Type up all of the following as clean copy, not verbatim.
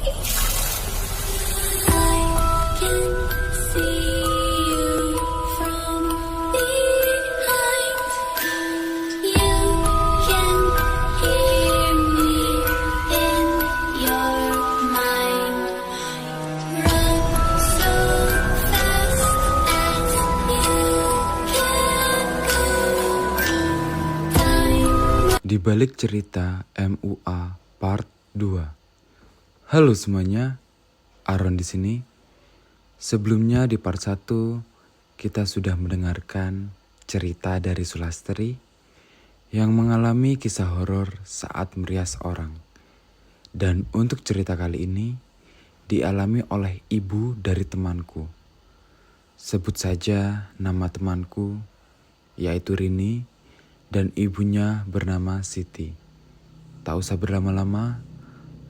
Di balik cerita MUA Part 2. Halo semuanya, Aaron di sini. Sebelumnya di part 1 kita sudah mendengarkan cerita dari Sulastri yang mengalami kisah horor saat merias orang. Dan untuk cerita kali ini dialami oleh ibu dari temanku. Sebut saja nama temanku, yaitu Rini, dan ibunya bernama Siti. Tak usah berlama-lama,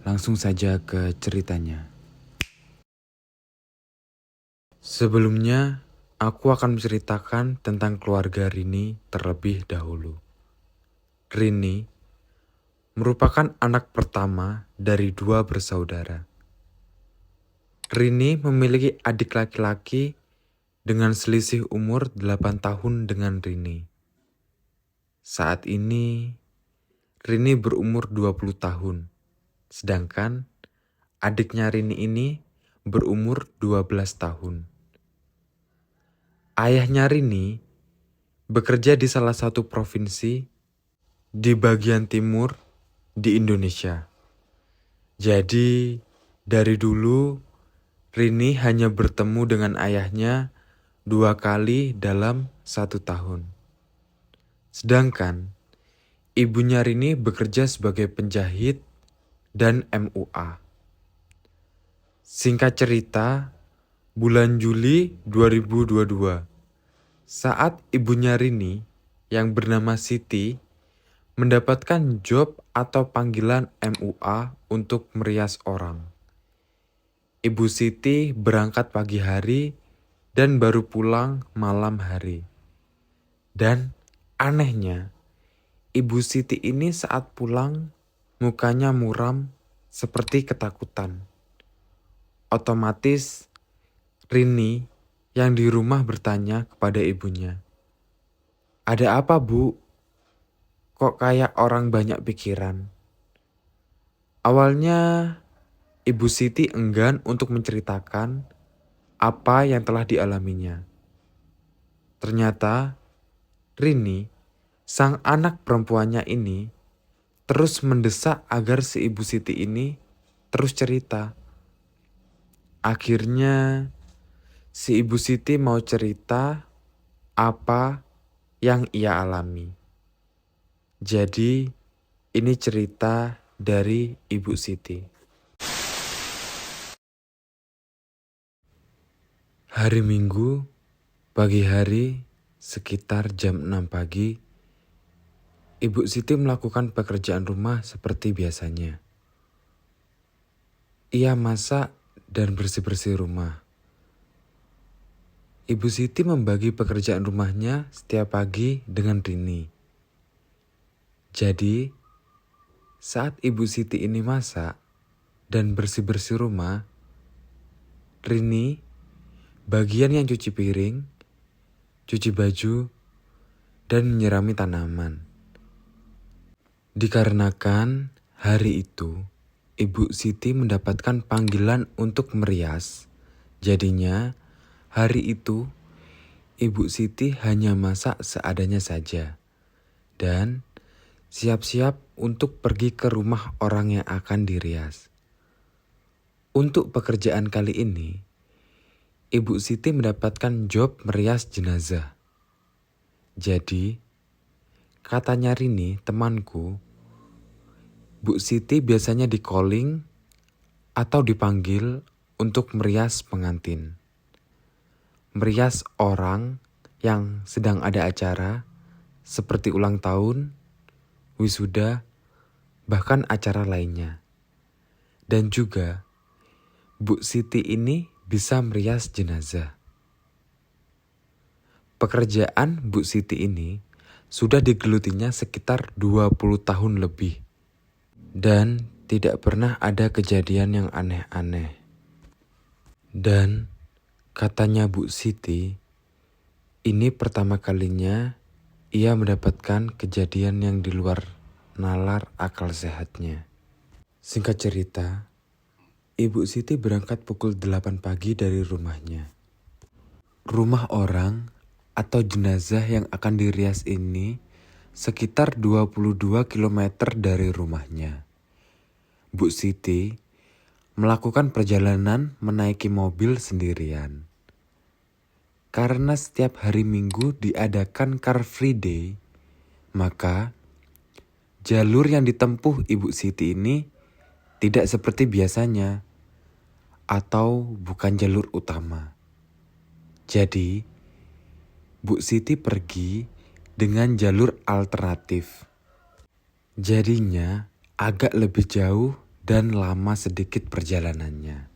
langsung saja ke ceritanya. Sebelumnya, aku akan menceritakan tentang keluarga Rini terlebih dahulu. Rini merupakan anak pertama dari 2 bersaudara. Rini memiliki adik laki-laki dengan selisih umur 8 tahun dengan Rini. Saat ini, Rini berumur 20 tahun, sedangkan adiknya Rini ini berumur 12 tahun. Ayahnya Rini bekerja di salah satu provinsi di bagian timur di Indonesia. Jadi, dari dulu Rini hanya bertemu dengan ayahnya 2 kali dalam 1 tahun. Sedangkan ibunya Rini bekerja sebagai penjahit dan MUA. Singkat cerita, bulan Juli 2022, saat ibunya Rini yang bernama Siti mendapatkan job atau panggilan MUA untuk merias orang. Ibu Siti berangkat pagi hari dan baru pulang malam hari. Dan anehnya, Ibu Siti ini saat pulang mukanya muram seperti ketakutan. Otomatis Rini yang di rumah bertanya kepada ibunya, "Ada apa, Bu? Kok kayak orang banyak pikiran?" Awalnya Ibu Siti enggan untuk menceritakan apa yang telah dialaminya. Ternyata Rini, sang anak perempuannya ini, terus mendesak agar si Ibu Siti ini terus cerita. Akhirnya si Ibu Siti mau cerita apa yang ia alami. Jadi ini cerita dari Ibu Siti. Hari Minggu, pagi hari, sekitar jam 6 pagi, Ibu Siti melakukan pekerjaan rumah seperti biasanya. Ia masak dan bersih-bersih rumah. Ibu Siti membagi pekerjaan rumahnya setiap pagi dengan Rini. Jadi, saat Ibu Siti ini masak dan bersih-bersih rumah, Rini bagian yang cuci piring, cuci baju, dan menyirami tanaman. Dikarenakan hari itu Ibu Siti mendapatkan panggilan untuk merias, jadinya hari itu Ibu Siti hanya masak seadanya saja dan siap-siap untuk pergi ke rumah orang yang akan dirias. Untuk pekerjaan kali ini, Ibu Siti mendapatkan job merias jenazah. Jadi, katanya Rini, temanku, Bu Siti biasanya di-calling atau dipanggil untuk merias pengantin. Merias orang yang sedang ada acara seperti ulang tahun, wisuda, bahkan acara lainnya. Dan juga, Bu Siti ini bisa merias jenazah. Pekerjaan Bu Siti ini sudah digelutinya sekitar 20 tahun lebih. Dan tidak pernah ada kejadian yang aneh-aneh. Dan katanya Bu Siti, ini pertama kalinya ia mendapatkan kejadian yang di luar nalar akal sehatnya. Singkat cerita, Ibu Siti berangkat pukul 8 pagi dari rumahnya. Rumah orang atau jenazah yang akan dirias ini sekitar 22 km dari rumahnya. Bu Siti melakukan perjalanan menaiki mobil sendirian. Karena setiap hari Minggu diadakan Car Free Day, maka jalur yang ditempuh Ibu Siti ini tidak seperti biasanya atau bukan jalur utama. Jadi, Bu Siti pergi dengan jalur alternatif. Jadinya agak lebih jauh dan lama sedikit perjalanannya.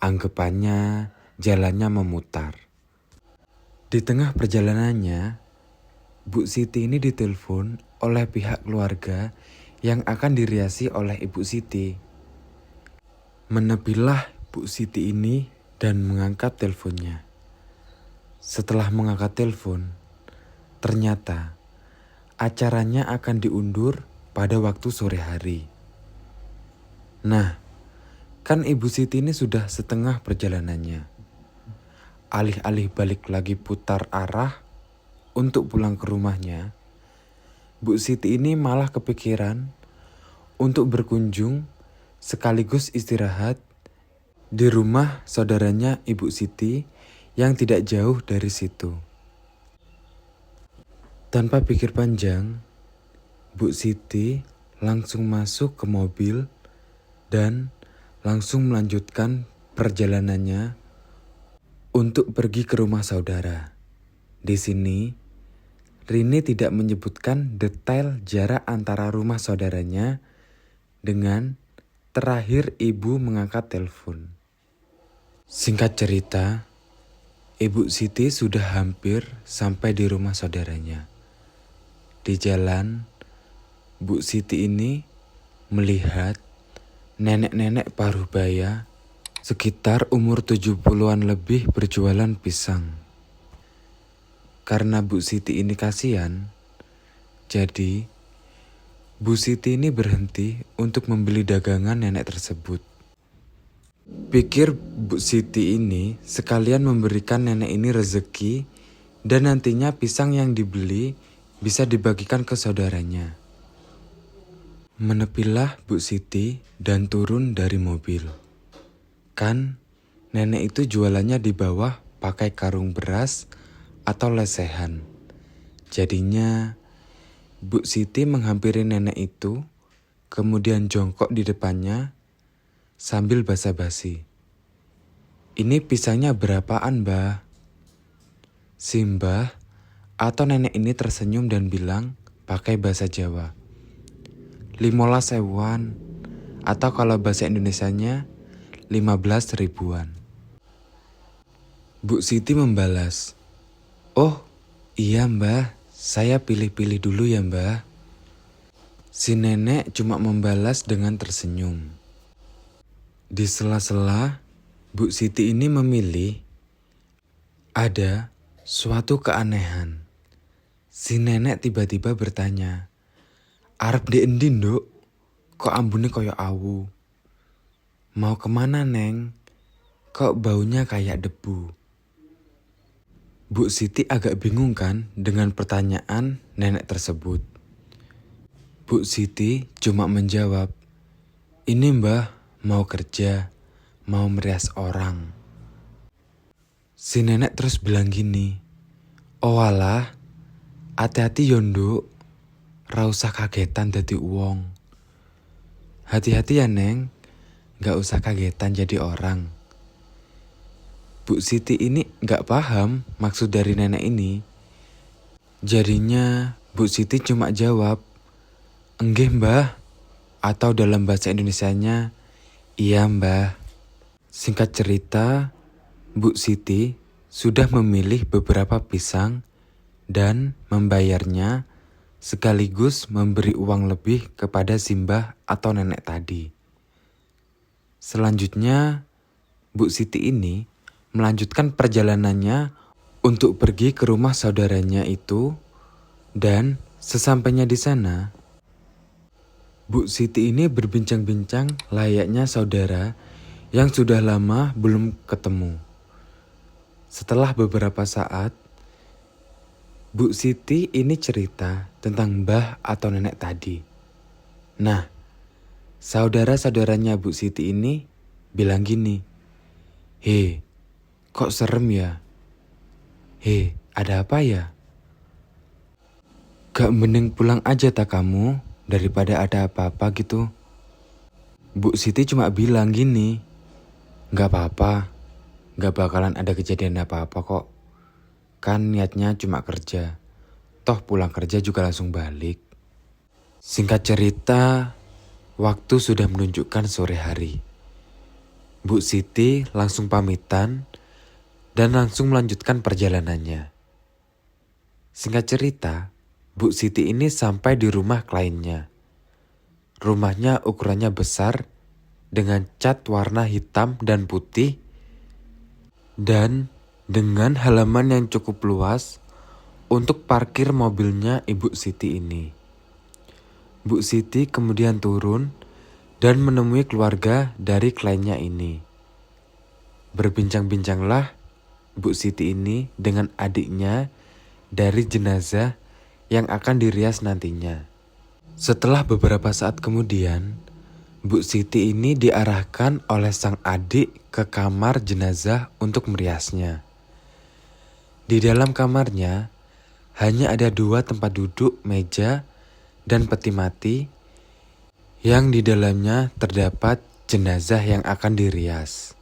Anggapannya jalannya memutar. Di tengah perjalanannya, Bu Siti ini ditelepon oleh pihak keluarga yang akan diriasi oleh Ibu Siti. Menepilah Bu Siti ini dan mengangkat teleponnya. Setelah mengangkat telepon, ternyata acaranya akan diundur pada waktu sore hari. Nah, kan Ibu Siti ini sudah setengah perjalanannya. Alih-alih balik lagi putar arah untuk pulang ke rumahnya, Bu Siti ini malah kepikiran untuk berkunjung sekaligus istirahat di rumah saudaranya Ibu Siti yang tidak jauh dari situ. Tanpa pikir panjang, Bu Siti langsung masuk ke mobil dan langsung melanjutkan perjalanannya untuk pergi ke rumah saudara. Di sini, Rini tidak menyebutkan detail jarak antara rumah saudaranya dengan terakhir ibu mengangkat telepon. Singkat cerita, Ibu Siti sudah hampir sampai di rumah saudaranya. Di jalan, Bu Siti ini melihat nenek-nenek paruh-baya sekitar umur 70-an lebih berjualan pisang. Karena Bu Siti ini kasihan, jadi Bu Siti ini berhenti untuk membeli dagangan nenek tersebut. Pikir Bu Siti ini sekalian memberikan nenek ini rezeki dan nantinya pisang yang dibeli bisa dibagikan ke saudaranya. Menepilah Bu Siti dan turun dari mobil. Kan nenek itu jualannya di bawah pakai karung beras atau lesehan. Jadinya Bu Siti menghampiri nenek itu, kemudian jongkok di depannya sambil basa-basi. Ini pisangnya berapaan, Mbah? Si Mbah atau nenek ini tersenyum dan bilang pakai bahasa Jawa, 15 sewuan, atau kalau bahasa Indonesianya 15 ribuan. Bu Siti membalas, "Oh iya Mbah, saya pilih-pilih dulu ya Mbah." Si nenek cuma membalas dengan tersenyum. Di sela-sela, Bu Siti ini memilih ada suatu keanehan. Si nenek tiba-tiba bertanya, "Arep di endi nduk? Kok ambune koyo awu? Mau kemana Neng? Kok baunya kayak debu?" Bu Siti agak bingung kan dengan pertanyaan nenek tersebut. Bu Siti cuma menjawab, "Ini Mbah, mau kerja, mau merias orang." Si nenek terus bilang gini, "Oh alah, hati-hati yo nduk, ra usah kagetan dadi uwong. Hati-hati ya Neng, gak usah kagetan jadi orang." Bu Siti ini gak paham maksud dari nenek ini. Jadinya Bu Siti cuma jawab, "Enggih Mbah," atau dalam bahasa Indonesianya, "Iya Mbah." Singkat cerita, Bu Siti sudah memilih beberapa pisang dan membayarnya sekaligus memberi uang lebih kepada Simbah atau nenek tadi. Selanjutnya, Bu Siti ini melanjutkan perjalanannya untuk pergi ke rumah saudaranya itu, dan sesampainya di sana, Bu Siti ini berbincang-bincang layaknya saudara yang sudah lama belum ketemu. Setelah beberapa saat, Bu Siti ini cerita tentang mbah atau nenek tadi. Nah, saudara-saudaranya Bu Siti ini bilang gini, "Hei, kok serem ya? Hei, ada apa ya? Gak mending pulang aja tak kamu daripada ada apa-apa gitu." Bu Siti cuma bilang gini, "Gak apa-apa, gak bakalan ada kejadian apa-apa kok. Kan niatnya cuma kerja. Toh pulang kerja juga langsung balik." Singkat cerita, waktu sudah menunjukkan sore hari. Bu Siti langsung pamitan dan langsung melanjutkan perjalanannya. Singkat cerita, Bu Siti ini sampai di rumah kliennya. Rumahnya ukurannya besar dengan cat warna hitam dan putih dan dengan halaman yang cukup luas untuk parkir mobilnya Ibu Siti ini. Bu Siti kemudian turun dan menemui keluarga dari kliennya ini. Berbincang-bincanglah Bu Siti ini dengan adiknya dari jenazah yang akan dirias nantinya. Setelah beberapa saat kemudian, Bu Siti ini diarahkan oleh sang adik ke kamar jenazah untuk meriasnya. Di dalam kamarnya, hanya ada 2 tempat duduk, meja, dan peti mati yang di dalamnya terdapat jenazah yang akan dirias.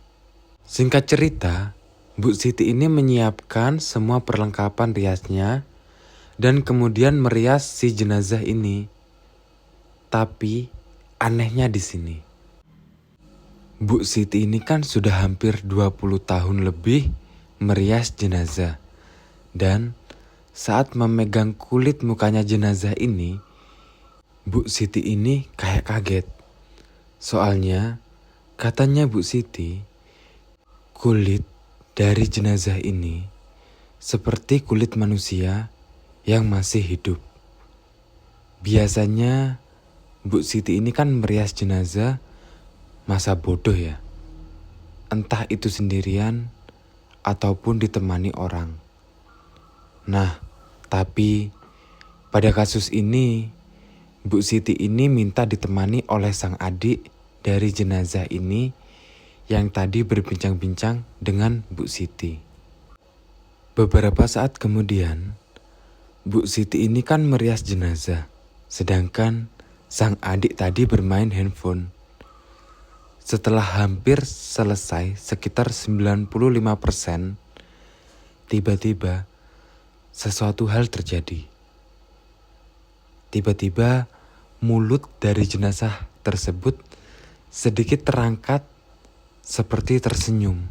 Singkat cerita, Bu Siti ini menyiapkan semua perlengkapan riasnya dan kemudian merias si jenazah ini. Tapi anehnya di sini, Bu Siti ini kan sudah hampir 20 tahun lebih merias jenazah. Dan saat memegang kulit mukanya jenazah ini, Bu Siti ini kayak kaget. Soalnya katanya Bu Siti, kulit dari jenazah ini seperti kulit manusia yang masih hidup. Biasanya Bu Siti ini kan merias jenazah masa bodoh ya. Entah itu sendirian ataupun ditemani orang. Nah, tapi pada kasus ini, Bu Siti ini minta ditemani oleh sang adik dari jenazah ini yang tadi berbincang-bincang dengan Bu Siti. Beberapa saat kemudian, Bu Siti ini kan merias jenazah, sedangkan sang adik tadi bermain handphone. Setelah hampir selesai sekitar 95%, tiba-tiba sesuatu hal terjadi. Tiba-tiba mulut dari jenazah tersebut sedikit terangkat seperti tersenyum.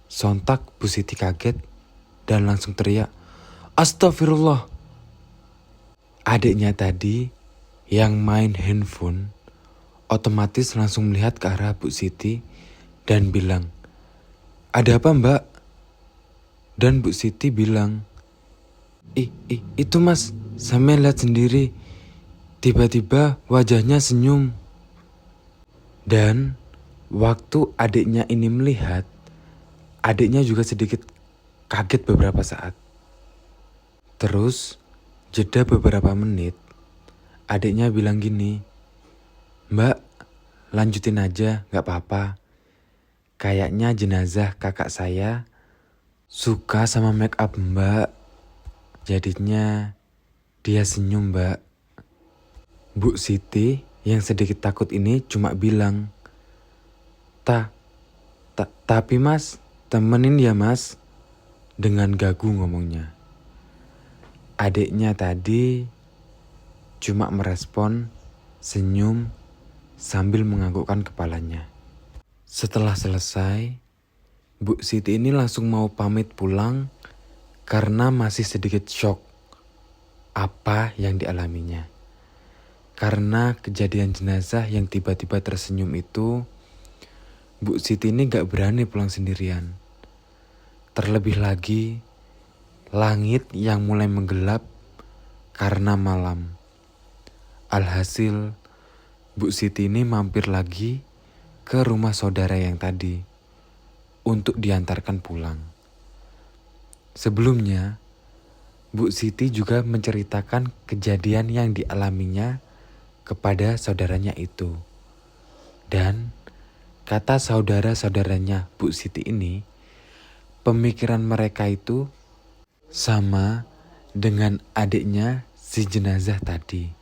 Sontak Bu Siti kaget dan langsung teriak, "Astagfirullah." Adiknya tadi yang main handphone otomatis langsung melihat ke arah Bu Siti dan bilang, "Ada apa mbak?" Dan Bu Siti bilang, Itu mas, saya lihat sendiri. Tiba-tiba wajahnya senyum." Dan waktu adiknya ini melihat, adiknya juga sedikit kaget beberapa saat. Terus jeda beberapa menit, adiknya bilang gini, "Mbak, lanjutin aja, gak apa-apa. Kayaknya jenazah kakak saya suka sama make up mbak. Jadinya dia senyum mbak." Bu Siti yang sedikit takut ini cuma bilang, Tapi mas, temenin ya mas." Dengan gagu ngomongnya. Adiknya tadi cuma merespon senyum sambil menganggukkan kepalanya. Setelah selesai, Bu Siti ini langsung mau pamit pulang karena masih sedikit shock. apa yang dialaminya. Karena kejadian jenazah yang tiba-tiba tersenyum itu, Bu Siti ini gak berani pulang sendirian. Terlebih lagi, langit yang mulai menggelap karena malam. Alhasil, Bu Siti ini mampir lagi ke rumah saudara yang tadi untuk diantarkan pulang. Sebelumnya, Bu Siti juga menceritakan kejadian yang dialaminya kepada saudaranya itu. Dan kata saudara-saudaranya Bu Siti ini, pemikiran mereka itu sama dengan adiknya si jenazah tadi.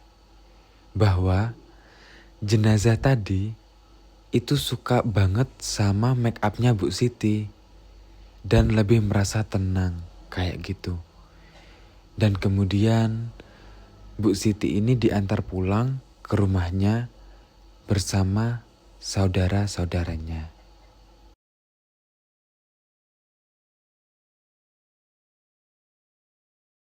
Bahwa jenazah tadi itu suka banget sama make upnya Bu Siti dan lebih merasa tenang kayak gitu. Dan kemudian Bu Siti ini diantar pulang ke rumahnya bersama saudara-saudaranya.